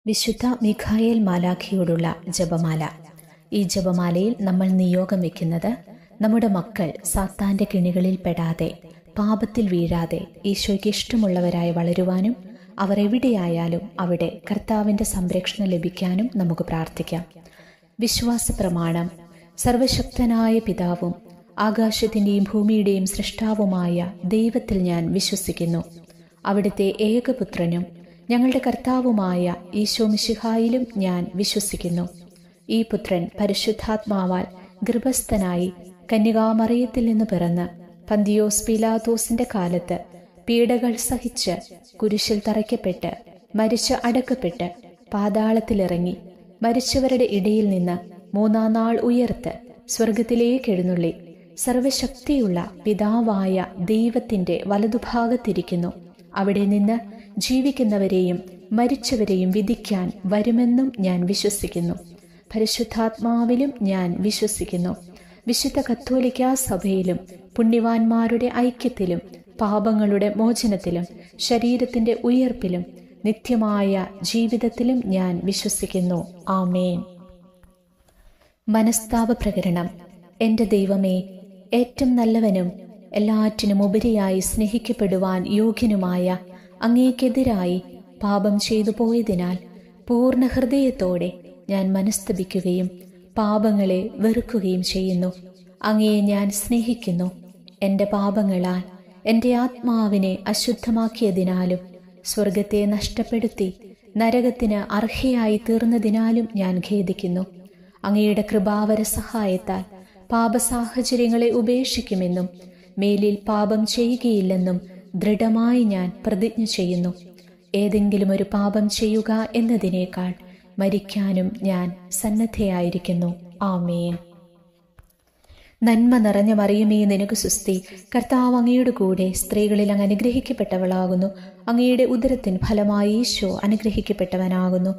വിശുദ്ധ മിഖായേൽ മാലാഖയോടുള്ള ജപമാല. ഈ ജപമാലയിൽ നമ്മൾ നിയോഗം വെക്കുന്നത് നമ്മുടെ മക്കൾ സാത്താന്റെ കിണികളിൽ പെടാതെ പാപത്തിൽ വീഴാതെ ഈശോയ്ക്ക് ഇഷ്ടമുള്ളവരായി വളരുവാനും അവർ എവിടെയായാലും അവിടെ കർത്താവിന്റെ സംരക്ഷണം ലഭിക്കാനും നമുക്ക് പ്രാർത്ഥിക്കാം. വിശ്വാസ പ്രമാണം. സർവശക്തനായ പിതാവും ആകാശത്തിന്റെയും ഭൂമിയുടെയും സൃഷ്ടാവുമായ ദൈവത്തിൽ ഞാൻ വിശ്വസിക്കുന്നു. അവിടുത്തെ ഏകപുത്രനും ഞങ്ങളുടെ കർത്താവുമായ ഈശോ മിശിഹായിലും ഞാൻ വിശ്വസിക്കുന്നു. ഈ പുത്രൻ പരിശുദ്ധാത്മാവാൽ ഗർഭസ്ഥനായി കന്യകാമറിയത്തിൽ നിന്ന് പിറന്ന് പന്തിയോസ് പീലാത്തോസിന്റെ കാലത്ത് പീഡകൾ സഹിച്ച് കുരിശിൽ തറയ്ക്കപ്പെട്ട് മരിച്ച് അടക്കപ്പെട്ട് പാതാളത്തിലിറങ്ങി മരിച്ചവരുടെ ഇടയിൽ നിന്ന് മൂന്നാം നാൾ ഉയർത്ത് സ്വർഗത്തിലേക്ക് എഴുന്നള്ളി സർവശക്തിയുള്ള പിതാവായ ദൈവത്തിന്റെ വലതുഭാഗത്തിരിക്കുന്നു. അവിടെ നിന്ന് ജീവിക്കുന്നവരെയും മരിച്ചവരെയും വിധിക്കാൻ വരുമെന്നും ഞാൻ വിശ്വസിക്കുന്നു. പരിശുദ്ധാത്മാവിലും ഞാൻ വിശ്വസിക്കുന്നു. വിശുദ്ധ കത്തോലിക്കാ സഭയിലും പുണ്യവാന്മാരുടെ ഐക്യത്തിലും പാപങ്ങളുടെ മോചനത്തിലും ശരീരത്തിന്റെ ഉയർപ്പിലും നിത്യമായ ജീവിതത്തിലും ഞാൻ വിശ്വസിക്കുന്നു. ആമേൻ. മനസ്താപ പ്രകരണം. എന്റെ ദൈവമേ, ഏറ്റവും നല്ലവനും എല്ലാറ്റിനും ഉപരിയായി സ്നേഹിക്കപ്പെടുവാൻ യോഗ്യനുമായ അങ്ങേക്കെതിരായി പാപം ചെയ്തു പോയതിനാൽ പൂർണ്ണ ഹൃദയത്തോടെ ഞാൻ മനസ്തപിക്കുകയും പാപങ്ങളെ വെറുക്കുകയും ചെയ്യുന്നു. അങ്ങയെ ഞാൻ സ്നേഹിക്കുന്നു. എൻ്റെ പാപങ്ങളാൽ എൻ്റെ ആത്മാവിനെ അശുദ്ധമാക്കിയതിനാലും സ്വർഗത്തെ നഷ്ടപ്പെടുത്തി നരകത്തിന് അർഹയായി തീർന്നതിനാലും ഞാൻ ഖേദിക്കുന്നു. അങ്ങയുടെ കൃപാവര സഹായത്താൽ പാപസാഹചര്യങ്ങളെ ഉപേക്ഷിക്കുമെന്നും മേലിൽ പാപം ചെയ്യുകയില്ലെന്നും ദൃഢമായി ഞാൻ പ്രതിജ്ഞ ചെയ്യുന്നു. ഏതെങ്കിലും ഒരു പാപം ചെയ്യുക എന്നതിനേക്കാൾ മരിക്കാനും ഞാൻ സന്നദ്ധയായിരിക്കുന്നു. ആമേൻ. നന്മ നിറഞ്ഞ മറിയമേ, നിനക്ക് സുസ്തി. കർത്താവ് അങ്ങയുടെ കൂടെ സ്ത്രീകളിൽ അങ്ങ് അനുഗ്രഹിക്കപ്പെട്ടവളാകുന്നു. അങ്ങയുടെ ഉദരത്തിൻ ഫലമായി ഈശോ അനുഗ്രഹിക്കപ്പെട്ടവനാകുന്നു.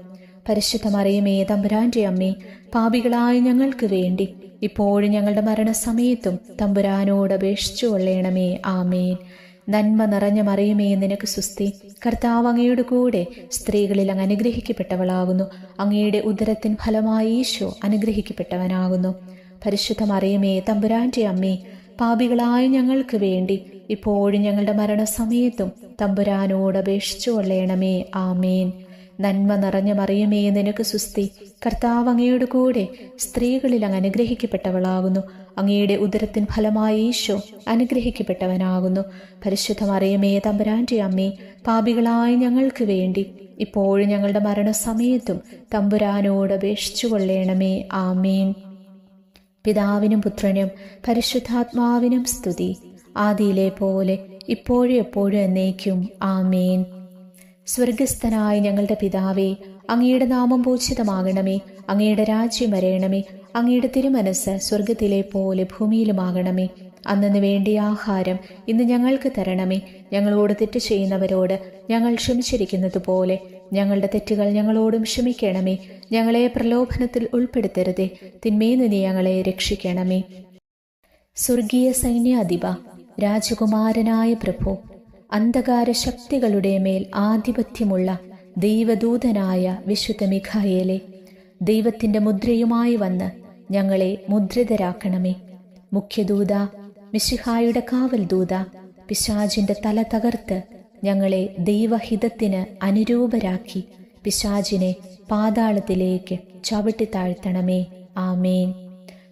പരിശുദ്ധ മറിയമേ, തമ്പുരാന്റെ അമ്മേ, പാപികളായ ഞങ്ങൾക്ക് വേണ്ടി ഇപ്പോഴും ഞങ്ങളുടെ മരണസമയത്തും തമ്പുരാനോട് അപേക്ഷിച്ചു കൊള്ളണമേ. ആമേൻ. നന്മ നിറഞ്ഞ മറിയമേ, നിനക്ക് സുസ്തി. കർത്താവ് അങ്ങയുടെ കൂടെ സ്ത്രീകളിൽ അങ്ങ് അനുഗ്രഹിക്കപ്പെട്ടവളാകുന്നു. അങ്ങയുടെ ഉദരത്തിൻ ഫലമായി ഈശോ അനുഗ്രഹിക്കപ്പെട്ടവനാകുന്നു. പരിശുദ്ധ മറിയമേ, തമ്പുരാന്റെ അമ്മേ, പാപികളായ ഞങ്ങൾക്ക് വേണ്ടി ഇപ്പോഴും ഞങ്ങളുടെ മരണസമയത്തും തമ്പുരാനോട് അപേക്ഷിച്ചു കൊള്ളണമേ. ആമേൻ. നന്മ നിറഞ്ഞ മറിയമേ, നിനക്ക് സുസ്തി. കർത്താവ് അങ്ങയുടെ കൂടെ സ്ത്രീകളിൽ അങ്ങ് അനുഗ്രഹിക്കപ്പെട്ടവളാകുന്നു. അങ്ങയുടെ ഉദരത്തിൻ ഫലമായി ഈശോ അനുഗ്രഹിക്കപ്പെട്ടവനാകുന്നു. പരിശുദ്ധ മറിയമേ, തമ്പുരാന്റെ അമ്മേ, പാപികളായ ഞങ്ങൾക്ക് വേണ്ടി ഇപ്പോഴും ഞങ്ങളുടെ മരണസമയത്തും തമ്പുരാനോട് അപേക്ഷിച്ചു കൊള്ളണമേ. ആമേൻ. പിതാവിനും പുത്രനും പരിശുദ്ധാത്മാവിനും സ്തുതി, ആദിയിലെ പോലെ ഇപ്പോഴും എപ്പോഴും എന്നേക്കും. ആമേൻ. സ്വർഗസ്ഥനായ ഞങ്ങളുടെ പിതാവേ, അങ്ങയുടെ നാമം പൂജിതമാകണമേ. അങ്ങയുടെ രാജ്യം വരയണമേ. അങ്ങയുടെ തിരുമനസ് സ്വർഗത്തിലെ പോലെ ഭൂമിയിലുമാകണമേ. അന്നു വേണ്ടിയ ആഹാരം ഇന്ന് ഞങ്ങൾക്ക് തരണമേ. ഞങ്ങളോട് തെറ്റ് ചെയ്യുന്നവരോട് ഞങ്ങൾ ക്ഷമിച്ചിരിക്കുന്നത് പോലെ ഞങ്ങളുടെ തെറ്റുകൾ ഞങ്ങളോടും ക്ഷമിക്കണമേ. ഞങ്ങളെ പ്രലോഭനത്തിൽ ഉൾപ്പെടുത്തരുതേ, തിന്മയിൽ നിന്ന് ഞങ്ങളെ രക്ഷിക്കണമേ. സ്വർഗീയ സൈന്യാധിപ, രാജകുമാരനായ പ്രഭു, അന്ധകാര ശക്തികളുടെ മേൽ ആധിപത്യമുള്ള ദൈവദൂതനായ വിശുദ്ധ മിഖായേലെ, ദൈവത്തിന്റെ മുദ്രയുമായി വന്ന് ഞങ്ങളെ മുദ്രിതരാക്കണമേ. മുഖ്യദൂത, മിശിഹായുടെ കാവൽ ദൂത, പിശാചിന്റെ തല തകർത്ത് ഞങ്ങളെ ദൈവഹിതത്തിന് അനുരൂപരാക്കി പിശാചിനെ പാതാളത്തിലേക്ക് ചവിട്ടിത്താഴ്ത്തണമേ. ആമേൻ.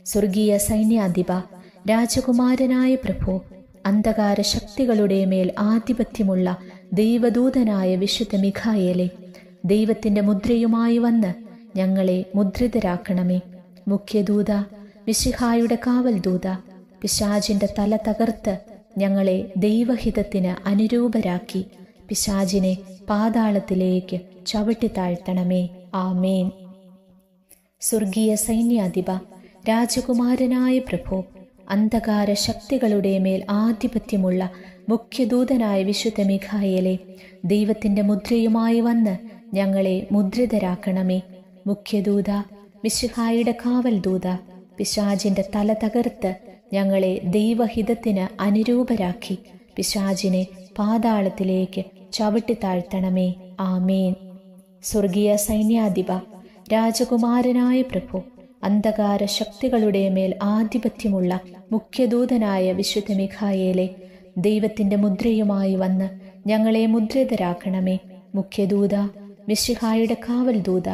സ്വർഗീയ സൈന്യാധിപ, രാജകുമാരനായ പ്രഭു, അന്ധകാര ശക്തികളുടെ മേൽ ആധിപത്യമുള്ള ദൈവദൂതനായ വിശുദ്ധ മിഖായേലെ, ദൈവത്തിന്റെ മുദ്രയുമായി വന്ന് ഞങ്ങളെ മുദ്രിതരാക്കണമേ. മുഖ്യദൂത, മിശിഹായുടെ കാവൽ ദൂത, പിശാചിന്റെ തല തകർത്ത് ഞങ്ങളെ ദൈവഹിതത്തിന് അനുരൂപരാക്കി പിശാചിനെ പാതാളത്തിലേക്ക് ചവിട്ടിത്താഴ്ത്തണമേ. ആമേൻ. സ്വർഗീയ സൈന്യാധിപ, രാജകുമാരനായ പ്രഭു, അന്ധകാര ശക്തികളുടെ മേൽ ആധിപത്യമുള്ള മുഖ്യദൂതനായ വിശുദ്ധ മിഖായേലെ, ദൈവത്തിന്റെ മുദ്രയുമായി വന്ന് ഞങ്ങളെ മുദ്രിതരാക്കണമേ. മുഖ്യദൂത, മിശിഹായുടെ കാവൽ ദൂത, പിശാചിന്റെ തല തകർത്ത് ഞങ്ങളെ ദൈവഹിതത്തിന് അനുരൂപരാക്കി പിശാചിനെ പാതാളത്തിലേക്ക് ചവിട്ടിത്താഴ്ത്തണമേ. ആമേൻ. സ്വർഗീയ സൈന്യാധിപ, രാജകുമാരനായ പ്രഭു, അന്ധകാര ശക്തികളുടെ മേൽ ആധിപത്യമുള്ള മുഖ്യദൂതനായ വിശുദ്ധ മിഖായേലെ, ദൈവത്തിന്റെ മുദ്രയുമായി വന്ന് ഞങ്ങളെ മുദ്രിതരാക്കണമേ. മുഖ്യദൂത, മിശിഹായുടെ കാവൽ ദൂത,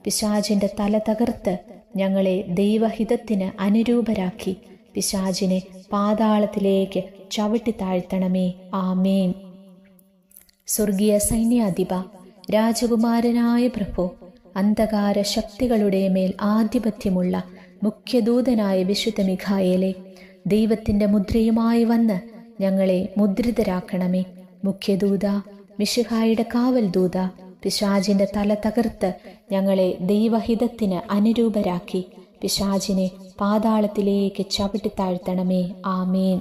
പിശാചിന്റെ തല തകർത്ത് ഞങ്ങളെ ദൈവഹിതത്തിന് അനുരൂപരാക്കി പിശാചിനെ പാതാളത്തിലേക്ക് ചവിട്ടി താഴ്ത്തണമേ. ആമേൻ. സ്വർഗീയ സൈന്യാധിപ, രാജകുമാരനായ പ്രഭു, അന്ധകാര ശക്തികളുടെ മേൽ ആധിപത്യമുള്ള മുഖ്യദൂതനായ വിശുദ്ധ മിഖായേലെ, ദൈവത്തിന്റെ മുദ്രയുമായി വന്ന് ഞങ്ങളെ മുദ്രിതരാക്കണമേ. മുഖ്യദൂത, മിശിഹായുടെ കാവൽ ദൂത, പിശാചിന്റെ തല തകർത്ത് ഞങ്ങളെ ദൈവഹിതത്തിന് അനുരൂപരാക്കി പിശാചിനെ പാതാളത്തിലേക്ക് ചവിട്ടി താഴ്ത്തണമേ. ആമേൻ.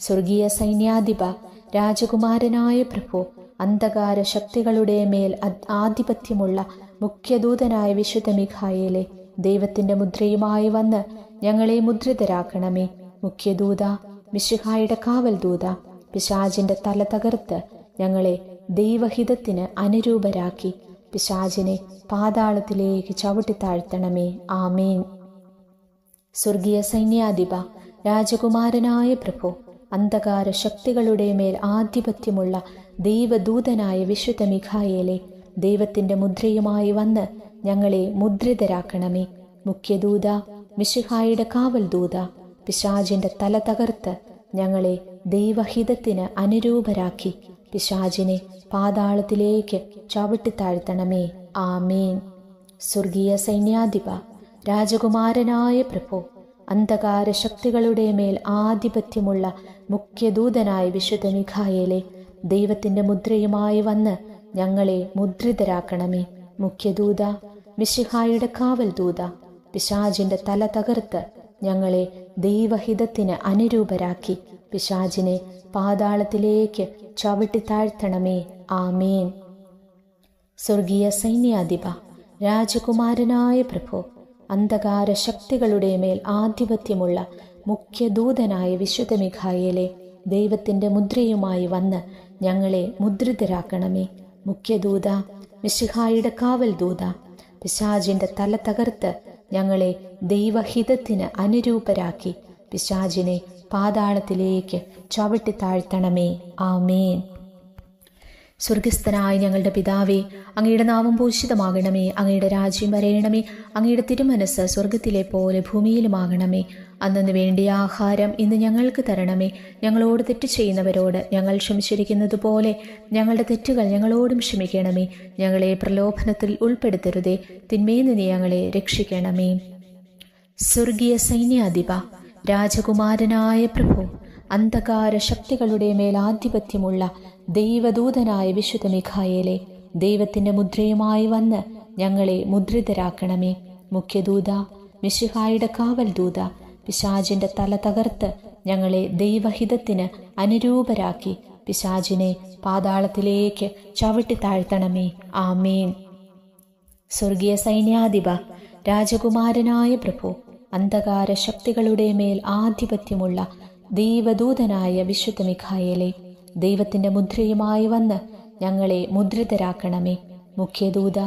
സ്വർഗീയ സൈന്യാധിപ, രാജകുമാരനായ പ്രഭു, അന്ധകാര ശക്തികളുടെ മേൽ ആധിപത്യമുള്ള മുഖ്യദൂതനായ വിശുദ്ധ മിഖായേലെ, ദൈവത്തിന്റെ മുദ്രയുമായി വന്ന് ഞങ്ങളെ മുദ്രിതരാക്കണമേ. മുഖ്യദൂത, മിശിഹായുടെ കാവൽ ദൂത, പിശാചിന്റെ തല തകർത്ത് ഞങ്ങളെ ദൈവഹിതത്തിന് അനുരൂപരാക്കി പിശാചിനെ പാതാളത്തിലേക്ക് ചവിട്ടി താഴ്ത്തണമേ. ആമേൻ. സ്വർഗീയ സൈന്യാധിപ, രാജകുമാരനായ പ്രഭു, അന്ധകാര ശക്തികളുടെ മേൽ ആധിപത്യമുള്ള ദൈവദൂതനായ വിശുദ്ധ മിഖായേലെ, ദൈവത്തിന്റെ മുദ്രയുമായി വന്ന് ഞങ്ങളെ മുദ്രിതരാക്കണമേ. മുഖ്യദൂത, മിശിഹായുടെ കാവൽ ദൂത, പിശാചിന്റെ തല തകർത്ത് ഞങ്ങളെ ദൈവഹിതത്തിന് അനുരൂപരാക്കി പിശാചിനെ പാതാളത്തിലേക്ക് ചവിട്ടി താഴ്ത്തണമേ. ആമേൻ. സ്വർഗീയ സൈന്യാധിപ, രാജകുമാരനായ പ്രഭു, അന്ധകാര ശക്തികളുടെ മേൽ ആധിപത്യമുള്ള മുഖ്യദൂതനായ വിശുദ്ധ മിഖായേലെ, ദൈവത്തിന്റെ മുദ്രയുമായി വന്ന് ഞങ്ങളെ മുദ്രിതരാക്കണമേ. മുഖ്യദൂത, മിശിഹായുടെ കാവൽ ദൂത, പിശാചിന്റെ തല തകർത്ത് ഞങ്ങളെ ദൈവഹിതത്തിന് അനുരൂപരാക്കി പിശാചിനെ പാതാളത്തിലേക്ക് ചവിട്ടി താഴ്ത്തണമേ. ആമേൻ. സ്വർഗീയ സൈന്യാധിപ, രാജകുമാരനായ പ്രഭു, അന്ധകാര ശക്തികളുടെ മേൽ ആധിപത്യമുള്ള മുഖ്യദൂതനായ വിശുദ്ധ മിഖായേലെ, ദൈവത്തിന്റെ മുദ്രയുമായി വന്ന് ഞങ്ങളെ മുദ്രിതരാക്കണമേ. മുഖ്യദൂത, മിശിഹായുടെ കാവൽ ദൂത, പിശാചിന്റെ തല തകർത്ത് ഞങ്ങളെ ദൈവഹിതത്തിന് അനുരൂപരാക്കി പിശാചിനെ പാതാളത്തിലേക്ക് ചവിട്ടി താഴ്ത്തണമേ. ആമേൻ. സ്വർഗസ്ഥനായ ഞങ്ങളുടെ പിതാവേ, അങ്ങയുടെ നാമം പൂജിതമാകണമേ. അങ്ങയുടെ രാജ്യം വരയണമേ. അങ്ങയുടെ തിരുമനസ് സ്വർഗത്തിലെ പോലെ ഭൂമിയിലുമാകണമേ. അന്നു വേണ്ടിയ ആഹാരം ഇന്ന് ഞങ്ങൾക്ക് തരണമേ. ഞങ്ങളോട് തെറ്റ് ചെയ്യുന്നവരോട് ഞങ്ങൾ ക്ഷമിച്ചിരിക്കുന്നത് പോലെ ഞങ്ങളുടെ തെറ്റുകൾ ഞങ്ങളോടും ക്ഷമിക്കണമേ. ഞങ്ങളെ പ്രലോഭനത്തിൽ ഉൾപ്പെടുത്തരുതേ, തിന്മയിൽ നിന്ന് ഞങ്ങളെ രക്ഷിക്കണമേ. സ്വർഗീയ സൈന്യാധിപ, രാജകുമാരനായ പ്രഭു, അന്ധകാര ശക്തികളുടെ മേൽ ആധിപത്യമുള്ള ദൈവദൂതനായ വിശുദ്ധ മിഖായേലെ, ദൈവത്തിന്റെ മുദ്രയുമായി വന്ന് ഞങ്ങളെ മുദ്രിതരാക്കണമേ. മുഖ്യദൂത, മിശിഹായുടെ കാവൽ ദൂത, പിശാചിന്റെ തല തകർത്ത് ഞങ്ങളെ ദൈവഹിതത്തിന് അനുരൂപരാക്കി പിശാചിനെ പാതാളത്തിലേക്ക് ചവിട്ടി താഴ്ത്തണമേ. ആമേൻ. സ്വർഗീയ സൈന്യാധിപ, രാജകുമാരനായ പ്രഭു, അന്ധകാര ശക്തികളുടെ മേൽ ആധിപത്യമുള്ള ദൈവദൂതനായ വിശുദ്ധ മിഖായേലെ, ദൈവത്തിന്റെ മുദ്രയുമായി വന്ന് ഞങ്ങളെ മുദ്രിതരാക്കണമേ. മുഖ്യദൂത,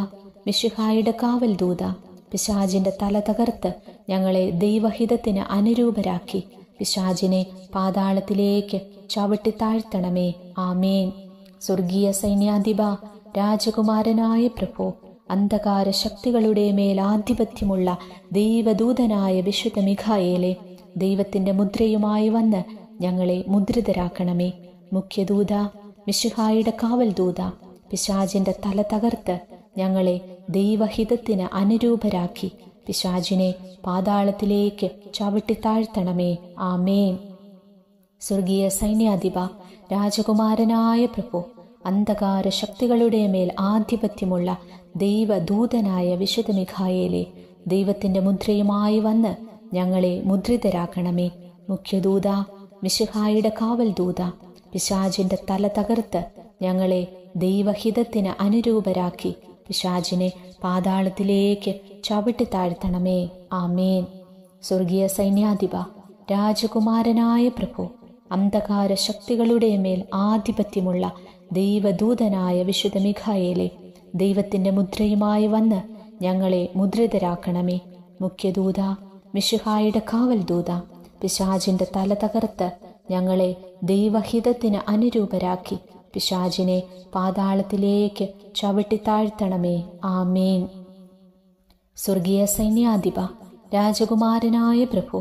മിശിഹായുടെ കാവൽ ദൂത, പിശാചിന്റെ തല തകർത്ത് ഞങ്ങളെ ദൈവഹിതത്തിന് അനുരൂപരാക്കി പിശാചിനെ പാതാളത്തിലേക്ക് ചവിട്ടി താഴ്ത്തണമേ. ആമേൻ. സ്വർഗീയ സൈന്യാധിപ, രാജകുമാരനായ പ്രഭു, അന്ധകാര ശക്തികളുടെ മേൽ ആധിപത്യമുള്ള ദൈവദൂതനായ വിശുദ്ധ മിഖായേലെ, ദൈവത്തിന്റെ മുദ്രയുമായി വന്ന് ഞങ്ങളെ മുദ്രിതരാക്കണമേ. മുഖ്യദൂത, മിശിഹായുടെ കാവൽ ദൂത, പിശാചിന്റെ തല തകർത്ത് ഞങ്ങളെ ദൈവഹിതത്തിന് അനുരൂപരാക്കി പിശാചിനെ പാതാളത്തിലേക്ക് ചവിട്ടി താഴ്ത്തണമേ. ആമേൻ. സ്വർഗീയ സൈന്യാധിപ, രാജകുമാരനായ പ്രഭു, അന്ധകാര ശക്തികളുടെ മേൽ ആധിപത്യമുള്ള ദൈവദൂതനായ വിശുദ്ധ മിഖായേലെ, ദൈവത്തിന്റെ മുദ്രയുമായി വന്ന് ഞങ്ങളെ മുദ്രിതരാക്കണമേ. മുഖ്യദൂത, മിശിഹായുടെ കാവൽ ദൂത, പിശാചിന്റെ തല തകർത്ത് ഞങ്ങളെ ദൈവഹിതത്തിന് അനുരൂപരാക്കി പിശാചിനെ പാതാളത്തിലേക്ക് ചവിട്ടി താഴ്ത്തണമേ. ആമേൻ. സ്വർഗീയ സൈന്യാധിപ, രാജകുമാരനായ പ്രഭു, അന്ധകാര ശക്തികളുടെ മേൽ ആധിപത്യമുള്ള ദൈവദൂതനായ വിശുദ്ധ മിഖായേലെ, ദൈവത്തിൻ്റെ മുദ്രയുമായി വന്ന് ഞങ്ങളെ മുദ്രിതരാക്കണമേ. മുഖ്യദൂത, മിശിഹായുടെ കാവൽ ദൂത, പിശാചിൻ്റെ തല തകർത്ത് ഞങ്ങളെ ദൈവഹിതത്തിന് അനുരൂപരാക്കി പിശാചിനെ പാതാളത്തിലേക്ക് ചവിട്ടിത്താഴ്ത്തണമേ. ആമേൻ. സ്വർഗീയ സൈന്യാധിപ, രാജകുമാരനായ പ്രഭു,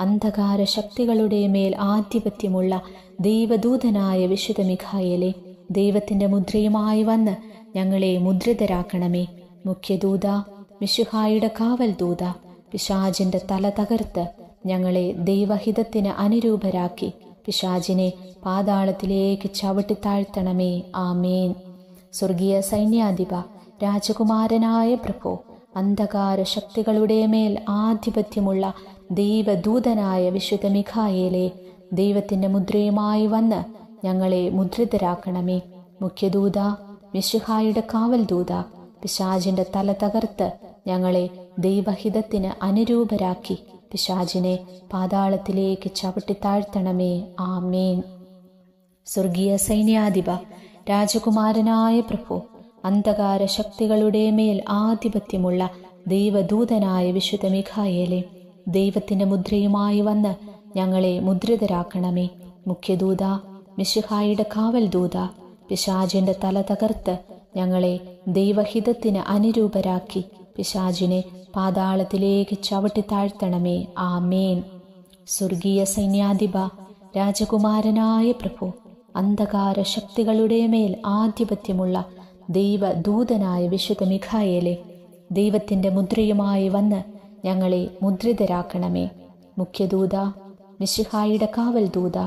അന്ധകാര ശക്തികളുടെ മേൽ ആധിപത്യമുള്ള ദൈവദൂതനായ വിശുദ്ധ മിഖായേലേ, ദൈവത്തിൻ്റെ മുദ്രയുമായി വന്ന് ഞങ്ങളെ മുദ്രിതരാക്കണമേ. മുഖ്യദൂത, മിശിഹായുടെ കാവൽ ദൂത, പിശാചിൻ്റെ തല തകർത്ത് ഞങ്ങളെ ദൈവഹിതത്തിന് അനുരൂപരാക്കി പിശാചിനെ പാതാളത്തിലേക്ക് ചവിട്ടിത്താഴ്ത്തണമേ. ആമേൻ. സ്വർഗീയ സൈന്യാധിപ, രാജകുമാരനായ പ്രഭു, അന്ധകാര ശക്തികളുടെ മേൽ ആധിപത്യമുള്ള ദൈവദൂതനായ വിശുദ്ധ മിഖായേലേ, ദൈവത്തിൻ്റെ മുദ്രയുമായി വന്ന് ഞങ്ങളെ മുദ്രിതരാക്കണമേ. മുഖ്യദൂത, മിശിഹായുടെ കാവൽ ദൂത, പിശാചിൻ്റെ തല തകർത്ത് ഞങ്ങളെ ദൈവഹിതത്തിന് അനുരൂപരാക്കി പിശാചിനെ പാതാളത്തിലേക്ക് ചവിട്ടിത്താഴ്ത്തണമേ. ആമേൻ. സ്വർഗീയ സൈന്യാധിപ, രാജകുമാരനായ പ്രഭു, അന്ധകാര ശക്തികളുടെ മേൽ ആധിപത്യമുള്ള ദൈവദൂതനായ വിശുദ്ധ മിഖായേലേ, ദൈവത്തിൻ്റെ മുദ്രയുമായി വന്ന് ഞങ്ങളെ മുദ്രിതരാക്കണമേ. മുഖ്യദൂത, മിശിഹായുടെ കാവൽ ദൂത, പിശാചിൻ്റെ തല തകർത്ത് ഞങ്ങളെ ദൈവഹിതത്തിന് അനുരൂപരാക്കി പിശാചിനെ പാതാളത്തിലേക്ക് ചവിട്ടിത്താഴ്ത്തണമേ. ആമേൻ. സ്വർഗീയ സൈന്യാധിപ, രാജകുമാരനായ പ്രഭു, അന്ധകാര ശക്തികളുടെ മേൽ ആധിപത്യമുള്ള ദൈവദൂതനായ വിശുദ്ധ മിഖായേലേ, ദൈവത്തിൻ്റെ മുദ്രയുമായി വന്ന് ഞങ്ങളെ മുദ്രിതരാക്കണമേ. മുഖ്യദൂത, മിശിഹായുടെ കാവൽ ദൂത,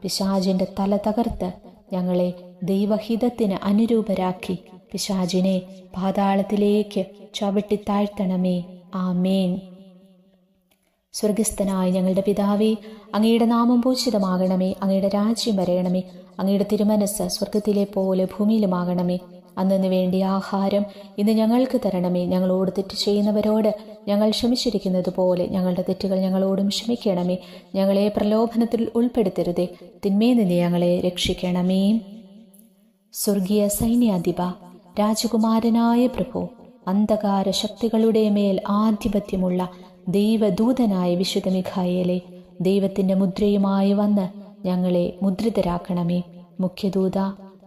പിശാചിൻ്റെ തല തകർത്ത് ഞങ്ങളെ ദൈവഹിതത്തിന് അനുരൂപരാക്കി പിശാചിനെ പാതാളത്തിലേക്ക് ചവിട്ടിത്താഴ്ത്തണമേ. ആമേൻ. സ്വർഗസ്ഥനായ ഞങ്ങളുടെ പിതാവേ, അങ്ങയുടെ നാമം പൂജിതമാകണമേ. അങ്ങയുടെ രാജ്യം വരയണമേ. അങ്ങയുടെ തിരുമനസ് സ്വർഗത്തിലെ പോലെ ഭൂമിയിലുമാകണമേ. അന്നു വേണ്ടിയ ആഹാരം ഇന്ന് ഞങ്ങൾക്ക് തരണമേ. ഞങ്ങളോട് തെറ്റ് ചെയ്യുന്നവരോട് ഞങ്ങൾ ക്ഷമിച്ചിരിക്കുന്നത് പോലെ ഞങ്ങളുടെ തെറ്റുകൾ ഞങ്ങളോടും ക്ഷമിക്കണമേ. ഞങ്ങളെ പ്രലോഭനത്തിൽ ഉൾപ്പെടുത്തരുതേ, തിന്മയിൽ നിന്ന് ഞങ്ങളെ രക്ഷിക്കണമേ. സ്വർഗീയ സൈന്യാധിപ, രാജകുമാരനായ പ്രഭു, അന്ധകാര ശക്തികളുടെ മേൽ ആധിപത്യമുള്ള ദൈവദൂതനായ വിശുദ്ധ മിഖായേലേ, ദൈവത്തിൻ്റെ മുദ്രയുമായി വന്ന് ഞങ്ങളെ മുദ്രിതരാക്കണമേ. മുഖ്യദൂത,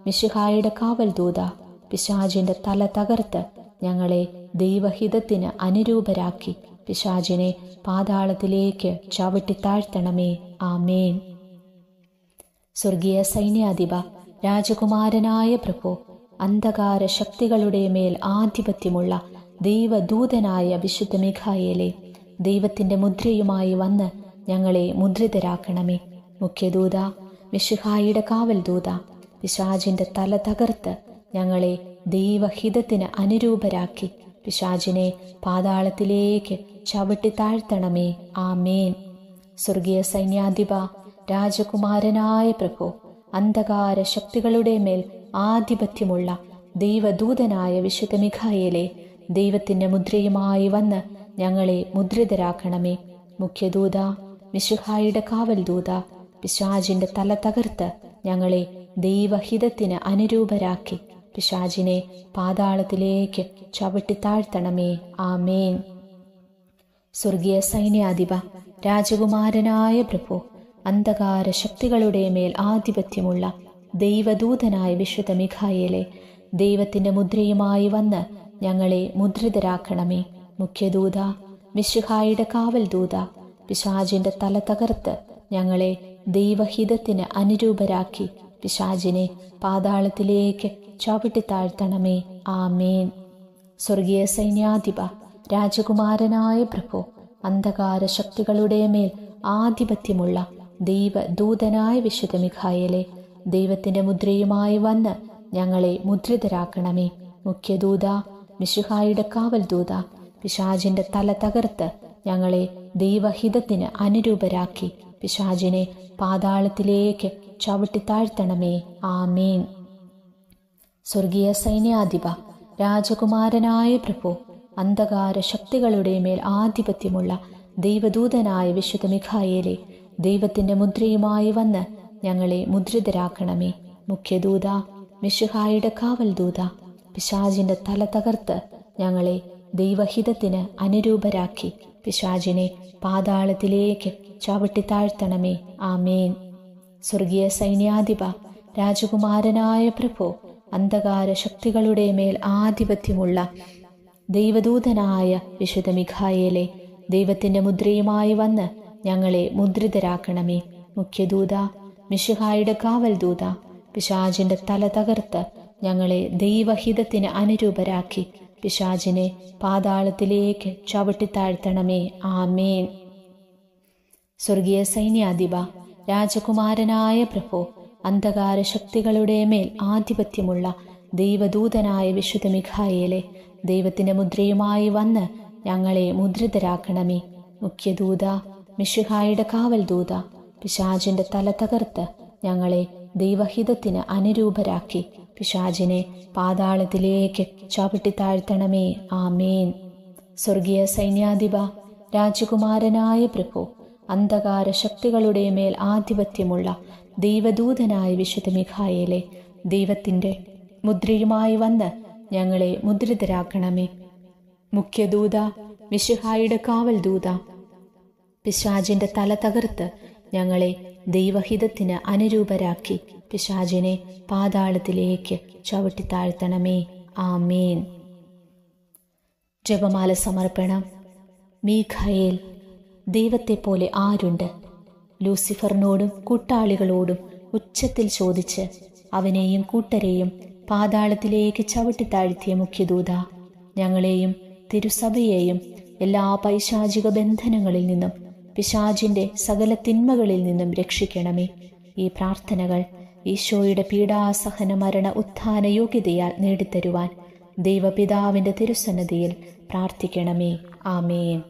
മിശിഹായുടെ കാവൽ ദൂത, പിശാചിൻ്റെ തല തകർത്ത് ഞങ്ങളെ ദൈവഹിതത്തിന് അനുരൂപരാക്കി പിശാചിനെ പാതാളത്തിലേക്ക് ചവിട്ടിത്താഴ്ത്തണമേ. ആമേൻ. സ്വർഗീയ സൈന്യാധിപ, രാജകുമാരനായ പ്രഭു, അന്ധകാര ശക്തികളുടെ മേൽ ആധിപത്യമുള്ള ദൈവദൂതനായ വിശുദ്ധ മിഖായേലേ, ദൈവത്തിൻ്റെ മുദ്രയുമായി വന്ന് ഞങ്ങളെ മുദ്രിതരാക്കണമേ. മുഖ്യദൂത, മിശിഹായുടെ കാവൽ ദൂത, പിശാചിൻ്റെ തല തകർത്ത് ഞങ്ങളെ ദൈവഹിതത്തിന് അനുരൂപരാക്കി പിശാചിനെ പാതാളത്തിലേക്ക് ചവിട്ടിത്താഴ്ത്തണമേ. ആമേൻ. സ്വർഗീയ സൈന്യാധിപ, രാജകുമാരനായ പ്രഭു, അന്ധകാര ശക്തികളുടെ മേൽ ആധിപത്യമുള്ള ദൈവദൂതനായ വിശുദ്ധ മിഖായേലേ, ദൈവത്തിൻ്റെ മുദ്രയുമായി വന്ന് ഞങ്ങളെ മുദ്രിതരാക്കണമേ. മുഖ്യദൂത, മിശിഹായുടെ കാവൽ ദൂത, പിശാചിൻ്റെ തല തകർത്ത് ഞങ്ങളെ ദൈവഹിതത്തിന് അനുരൂപരാക്കി പിശാചിനെ പാതാളത്തിലേക്ക് ചവിട്ടിത്താഴ്ത്തണമേ. ആമേൻ. സ്വർഗീയ സൈന്യാധിപ, രാജകുമാരനായ പ്രഭു, അന്ധകാര ശക്തികളുടെ മേൽ ആധിപത്യമുള്ള ദൈവദൂതനായ വിശുദ്ധ മിഖായേലേ, ദൈവത്തിൻ്റെ മുദ്രയുമായി വന്ന് ഞങ്ങളെ മുദ്രിതരാക്കണമേ. മുഖ്യദൂത, മിശിഹായുടെ കാവൽ ദൂത, പിശാചിൻ്റെ തല തകർത്ത് ഞങ്ങളെ ദൈവഹിതത്തിന് അനുരൂപരാക്കി പിശാചിനെ പാതാളത്തിലേക്ക് ചവിട്ടിത്താഴ്ത്തണമേ. ആമേൻ. സ്വർഗീയ സൈന്യാധിപ, രാജകുമാരനായ പ്രഭു, അന്ധകാര ശക്തികളുടെ മേൽ ആധിപത്യമുള്ള ദൈവദൂതനായ വിശുദ്ധ മിഖായേലേ, ദൈവത്തിൻ്റെ മുദ്രയുമായി വന്ന് ഞങ്ങളെ മുദ്രിതരാക്കണമേ. മുഖ്യദൂത, മിശിഹായുടെ കാവൽ ദൂത, പിശാചിൻ്റെ തല തകർത്ത് ഞങ്ങളെ ദൈവഹിതത്തിന് അനുരൂപരാക്കി പിശാചിനെ പാതാളത്തിലേക്ക് ചവിട്ടിത്താഴ്ത്തണമേ. ആമേൻ. സ്വർഗീയ സൈന്യാധിപ, രാജകുമാരനായ പ്രഭു, അന്ധകാര ശക്തികളുടെ മേൽ ആധിപത്യമുള്ള ദൈവദൂതനായ വിശുദ്ധ മിഖായേലേ, ദൈവത്തിൻ്റെ മുദ്രയുമായി വന്ന് ഞങ്ങളെ മുദ്രിതരാക്കണമേ. മുഖ്യദൂത, മിശിഹായുടെ കാവൽ ദൂത, പിശാചിന്റെ തല തകർത്ത് ഞങ്ങളെ ദൈവഹിതത്തിന് അനുരൂപരാക്കി പിശാചിനെ പാതാളത്തിലേക്ക് ചവിട്ടി താഴ്ത്തണമേ. ആമേൻ. സ്വർഗീയ സൈന്യാധിപ, രാജകുമാരനായ പ്രഭു, അന്ധകാര ശക്തികളുടെ മേൽ ആധിപത്യമുള്ള ദൈവദൂതനായ വിശുദ്ധ മിഖായേലെ, ദൈവത്തിന്റെ മുദ്രയുമായി വന്ന് ഞങ്ങളെ മുദ്രിതരാക്കണമേ. മുഖ്യദൂത, മിശിഹായുടെ കാവൽ ദൂത, പിശാചിന്റെ തല തകർത്ത് ഞങ്ങളെ ദൈവഹിതത്തിന് അനുരൂപരാക്കി പിശാചിനെ പാതാളത്തിലേക്ക് ചവിട്ടിത്താഴ്ത്തണമേ. ആമേൻ. സ്വർഗീയ സൈന്യാധിപ, രാജകുമാരനായ പ്രഭു, അന്ധകാര ശക്തികളുടെ മേൽ ആധിപത്യമുള്ള ദൈവദൂതനായ വിശുദ്ധ മിഖായേലെ, ദൈവത്തിന്റെ മുദ്രയുമായി വന്ന് ഞങ്ങളെ മുദ്രിതരാക്കണമേ. മുഖ്യദൂത, മിശിഹായുടെ കാവൽ ദൂത, പിശാചിന്റെ തല തകർത്ത് ഞങ്ങളെ ദൈവഹിതത്തിന് അനുരൂപരാക്കി പിശാചിനെ പാതാളത്തിലേക്ക് ചവിട്ടിത്താഴ്ത്തണമേ. ആമേൻ. സ്വർഗീയ സൈന്യാധിപ, രാജകുമാരനായ പ്രഭു, അന്ധകാര ശക്തികളുടെ മേൽ ആധിപത്യമുള്ള ദൈവദൂതനായ വിശുദ്ധ മിഖായേലെ, ദൈവത്തിന്റെ മുദ്രയുമായി വന്ന് ഞങ്ങളെ മുദ്രിതരാക്കണമേ. മുഖ്യദൂത, മിശിഹായുടെ കാവൽ ദൂത, പിശാചിന്റെ തല തകർത്ത് ഞങ്ങളെ ദൈവഹിതത്തിന് അനുരൂപരാക്കി പിശാചിനെ പാതാളത്തിലേക്ക് ചവിട്ടിത്താഴ്ത്തണമേ. ആമേൻ. ജപമാല സമർപ്പണം. മീഖായേൽ, ദൈവത്തെ പോലെ ആരുണ്ട്? ലൂസിഫറിനോടും കൂട്ടാളികളോടും ഉച്ചത്തിൽ ചോദിച്ച് അവനെയും കൂട്ടരെയും പാതാളത്തിലേക്ക് ചവിട്ടിത്താഴ്ത്തിയ മുഖ്യദൂത, ഞങ്ങളെയും തിരുസഭയെയും എല്ലാ പൈശാചിക ബന്ധനങ്ങളിൽ നിന്നും പിശാചിന്റെ സകല തിന്മകളിൽ നിന്നും രക്ഷിക്കണമേ. ഈ പ്രാർത്ഥനകൾ ഈശോയുടെ പീഡാസഹന മരണ ഉത്ഥാന യോഗ്യതയാൽ നേടിത്തരുവാൻ ദൈവപിതാവിന്റെ തിരുസന്നിധിയിൽ പ്രാർത്ഥിക്കണമേ. ആമേൻ.